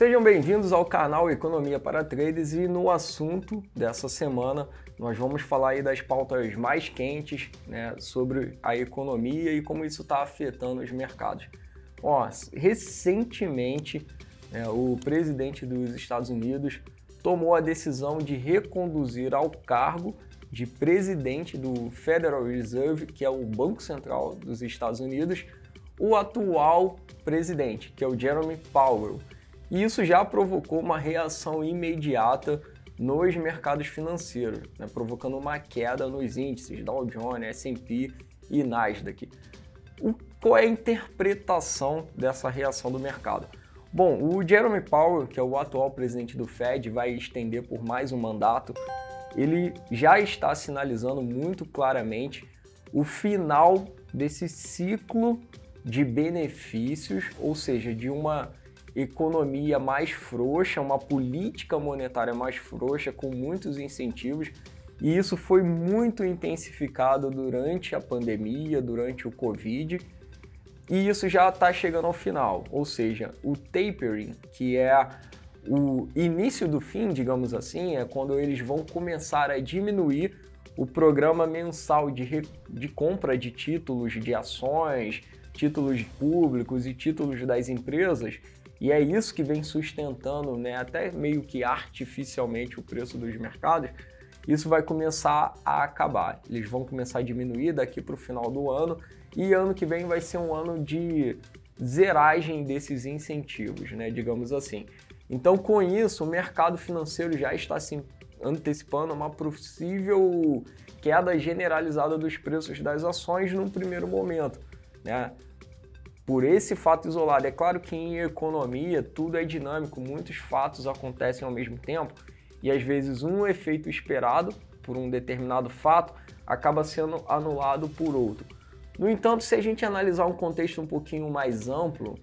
Sejam bem-vindos ao canal Economia para Traders e no assunto dessa semana nós vamos falar aí das pautas mais quentes, né, sobre a economia e como isso está afetando os mercados. Recentemente, o presidente dos Estados Unidos tomou a decisão de reconduzir ao cargo de presidente do Federal Reserve, que é o Banco Central dos Estados Unidos, o atual presidente, que é o Jerome Powell. E isso já provocou uma reação imediata nos mercados financeiros, né, provocando uma queda nos índices Dow Jones, S&P e Nasdaq. Qual é a interpretação dessa reação do mercado? Bom, o Jerome Powell, que é o atual presidente do Fed, vai estender por mais um mandato. Ele já está sinalizando muito claramente o final desse ciclo de benefícios, ou seja, de uma economia mais frouxa, uma política monetária mais frouxa, com muitos incentivos, e isso foi muito intensificado durante a pandemia, durante o Covid, e isso já está chegando ao final, ou seja, o tapering, que é o início do fim, digamos assim, é quando eles vão começar a diminuir o programa mensal de compra de títulos de ações, títulos públicos e títulos das empresas, e é isso que vem sustentando, né, até meio que artificialmente o preço dos mercados. Isso vai começar a acabar. Eles vão começar a diminuir daqui para o final do ano, e ano que vem vai ser um ano de zeragem desses incentivos, né, digamos assim. Então, com isso, o mercado financeiro já está se antecipando a uma possível queda generalizada dos preços das ações num primeiro momento, né? Por esse fato isolado. É claro que em economia tudo é dinâmico, muitos fatos acontecem ao mesmo tempo e às vezes um efeito esperado por um determinado fato acaba sendo anulado por outro. No entanto, se a gente analisar um contexto um pouquinho mais amplo,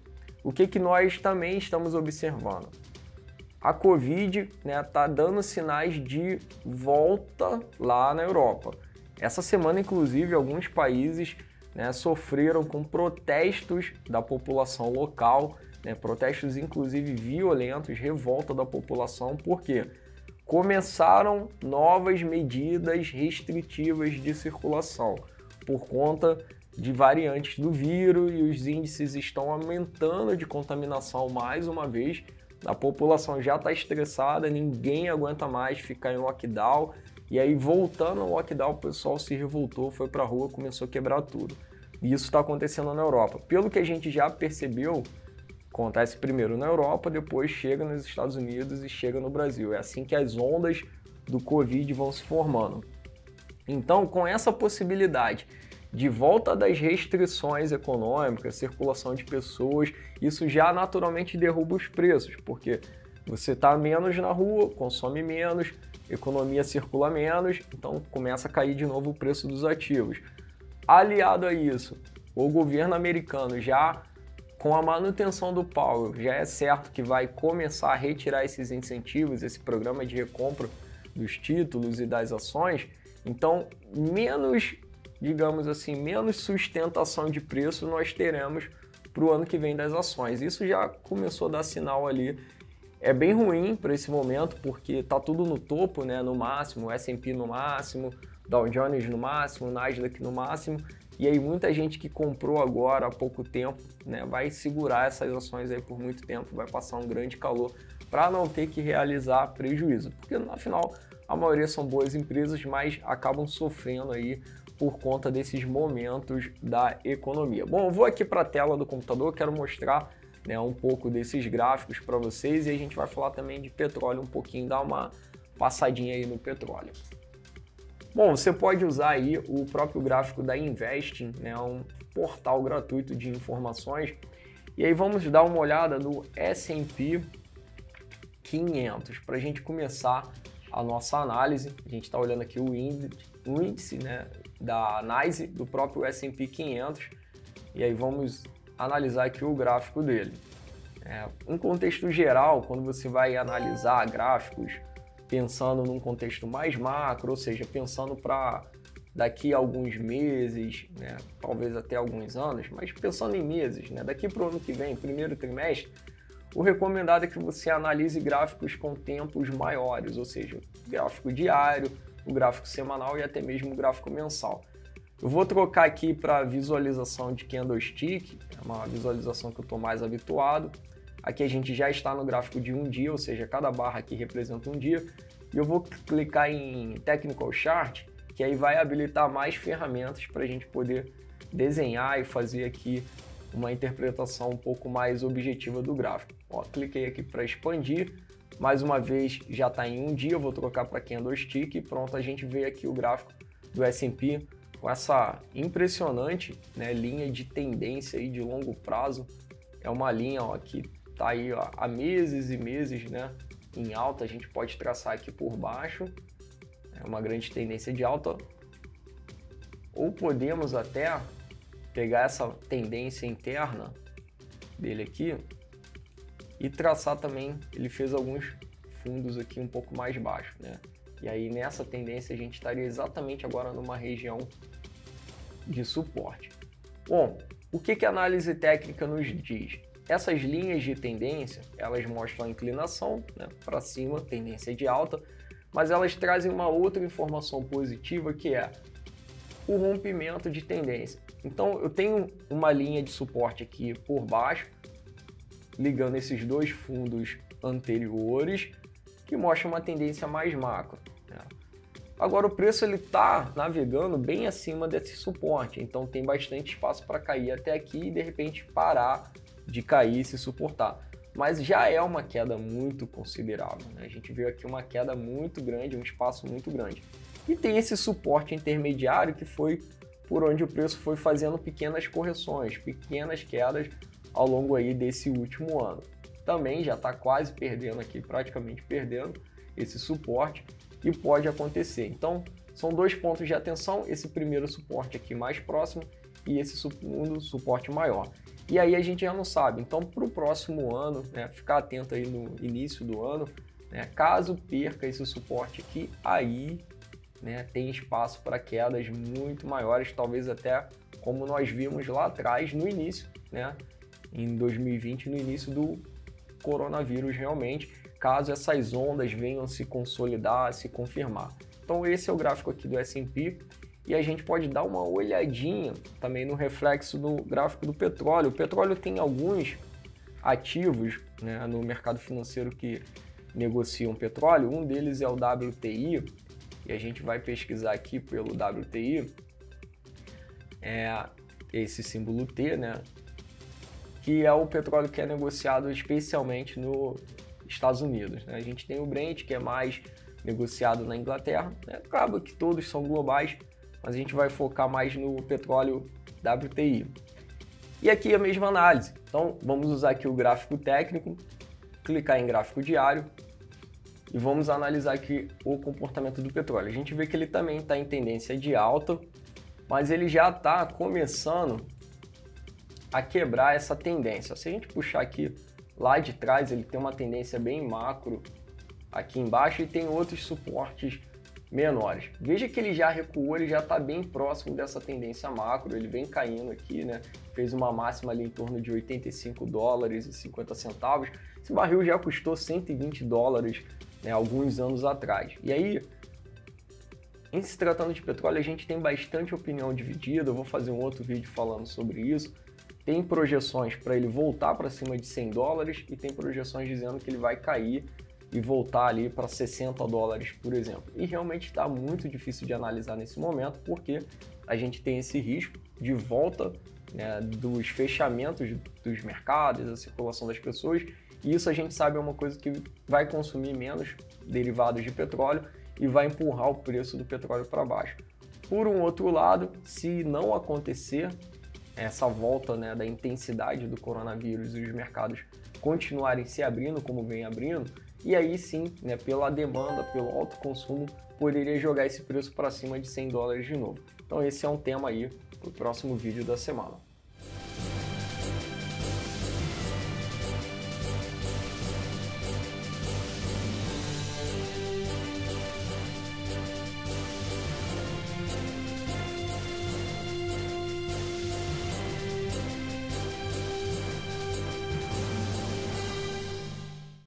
o que nós também estamos observando? A Covid está dando sinais de volta lá na Europa. Essa semana, inclusive, alguns países sofreram com protestos da população local, protestos inclusive violentos, revolta da população, porque começaram novas medidas restritivas de circulação por conta de variantes do vírus e os índices estão aumentando de contaminação mais uma vez. A população já está estressada, ninguém aguenta mais ficar em lockdown. E aí, voltando ao lockdown, o pessoal se revoltou, foi para a rua, começou a quebrar tudo. E isso está acontecendo na Europa. Pelo que a gente já percebeu, acontece primeiro na Europa, depois chega nos Estados Unidos e chega no Brasil. É assim que as ondas do Covid vão se formando. Então, com essa possibilidade de volta das restrições econômicas, circulação de pessoas, isso já naturalmente derruba os preços, porque você está menos na rua, consome menos, economia circula menos, então começa a cair de novo o preço dos ativos. Aliado a isso, o governo americano já com a manutenção do Powell, já é certo que vai começar a retirar esses incentivos, esse programa de recompra dos títulos e das ações, então menos, digamos assim, menos sustentação de preço nós teremos para o ano que vem das ações. Isso já começou a dar sinal ali. É bem ruim para esse momento, porque está tudo no topo, né, no máximo, S&P no máximo, Dow Jones no máximo, Nasdaq no máximo, e aí muita gente que comprou agora há pouco tempo, né, vai segurar essas ações aí por muito tempo, vai passar um grande calor para não ter que realizar prejuízo, porque afinal a maioria são boas empresas, mas acabam sofrendo aí por conta desses momentos da economia. Bom, eu vou aqui para a tela do computador, quero mostrar um pouco desses gráficos para vocês e a gente vai falar também de petróleo um pouquinho, dar uma passadinha aí no petróleo. Bom, você pode usar aí o próprio gráfico da Investing, um portal gratuito de informações, e aí vamos dar uma olhada no S&P 500 para a gente começar a nossa análise. A gente está olhando aqui o índice da NYSE do próprio S&P 500 e aí vamos analisar aqui o gráfico dele. Em contexto geral, quando você vai analisar gráficos pensando num contexto mais macro, ou seja, pensando para daqui a alguns meses, talvez até alguns anos, mas pensando em meses, daqui para o ano que vem, primeiro trimestre, o recomendado é que você analise gráficos com tempos maiores, ou seja, o gráfico diário, o gráfico semanal e até mesmo o gráfico mensal. Eu vou trocar aqui para visualização de candlestick, é uma visualização que eu estou mais habituado. Aqui a gente já está no gráfico de um dia, ou seja, cada barra aqui representa um dia. E eu vou clicar em Technical Chart, que aí vai habilitar mais ferramentas para a gente poder desenhar e fazer aqui uma interpretação um pouco mais objetiva do gráfico. Ó, cliquei aqui para expandir, mais uma vez já está em um dia, eu vou trocar para candlestick e pronto, a gente vê aqui o gráfico do S&P com essa impressionante, né, linha de tendência aí de longo prazo. É uma linha, ó, que está aí, ó, há meses e meses, né, em alta. A gente pode traçar aqui por baixo, é uma grande tendência de alta, ou podemos até pegar essa tendência interna dele aqui e traçar também. Ele fez alguns fundos aqui um pouco mais baixo, né? E aí nessa tendência a gente estaria exatamente agora numa região de suporte. Bom, o que a análise técnica nos diz? Essas linhas de tendência, elas mostram a inclinação, né, para cima, tendência de alta, mas elas trazem uma outra informação positiva, que é o rompimento de tendência. Então eu tenho uma linha de suporte aqui por baixo, ligando esses dois fundos anteriores, que mostra uma tendência mais macro, né? Agora o preço ele está navegando bem acima desse suporte, então tem bastante espaço para cair até aqui e de repente parar de cair e se suportar. Mas já é uma queda muito considerável, né? A gente viu aqui uma queda muito grande, um espaço muito grande. E tem esse suporte intermediário que foi por onde o preço foi fazendo pequenas correções, pequenas quedas ao longo aí desse último ano. Também já está quase perdendo aqui, praticamente perdendo esse suporte, e pode acontecer. Então são dois pontos de atenção, esse primeiro suporte aqui mais próximo e esse segundo suporte maior. E aí a gente já não sabe, então para o próximo ano, né, ficar atento aí no início do ano, né, caso perca esse suporte aqui, aí, né, tem espaço para quedas muito maiores, talvez até como nós vimos lá atrás no início, né, em 2020, no início do coronavírus realmente, caso essas ondas venham se consolidar, se confirmar. Então esse é o gráfico aqui do S&P. E a gente pode dar uma olhadinha também no reflexo do gráfico do petróleo. O petróleo tem alguns ativos, né, no mercado financeiro que negociam petróleo. Um deles é o WTI, e a gente vai pesquisar aqui pelo WTI, esse símbolo T, né, que é o petróleo que é negociado especialmente nos Estados Unidos, né? A gente tem o Brent, que é mais negociado na Inglaterra, né? Claro que todos são globais, mas a gente vai focar mais no petróleo WTI. E aqui a mesma análise. Então vamos usar aqui o gráfico técnico, clicar em gráfico diário e vamos analisar aqui o comportamento do petróleo. A gente vê que ele também está em tendência de alta, mas ele já está começando a quebrar essa tendência. Se a gente puxar aqui lá de trás, ele tem uma tendência bem macro aqui embaixo e tem outros suportes menores. Veja que ele já recuou, ele já está bem próximo dessa tendência macro, ele vem caindo aqui, né? Fez uma máxima ali em torno de 85 dólares e 50 centavos. Esse barril já custou 120 dólares, né, alguns anos atrás. E aí, em se tratando de petróleo, a gente tem bastante opinião dividida. Eu vou fazer um outro vídeo falando sobre isso. Tem projeções para ele voltar para cima de 100 dólares e tem projeções dizendo que ele vai cair e voltar ali para 60 dólares, por exemplo. E realmente está muito difícil de analisar nesse momento, porque a gente tem esse risco de volta, né, dos fechamentos dos mercados, da circulação das pessoas, e isso a gente sabe é uma coisa que vai consumir menos derivados de petróleo e vai empurrar o preço do petróleo para baixo. Por um outro lado, se não acontecer essa volta, né, da intensidade do coronavírus e os mercados continuarem se abrindo como vem abrindo, e aí sim, né, pela demanda, pelo alto consumo, poderia jogar esse preço para cima de 100 dólares de novo. Então esse é um tema aí para o próximo vídeo da semana.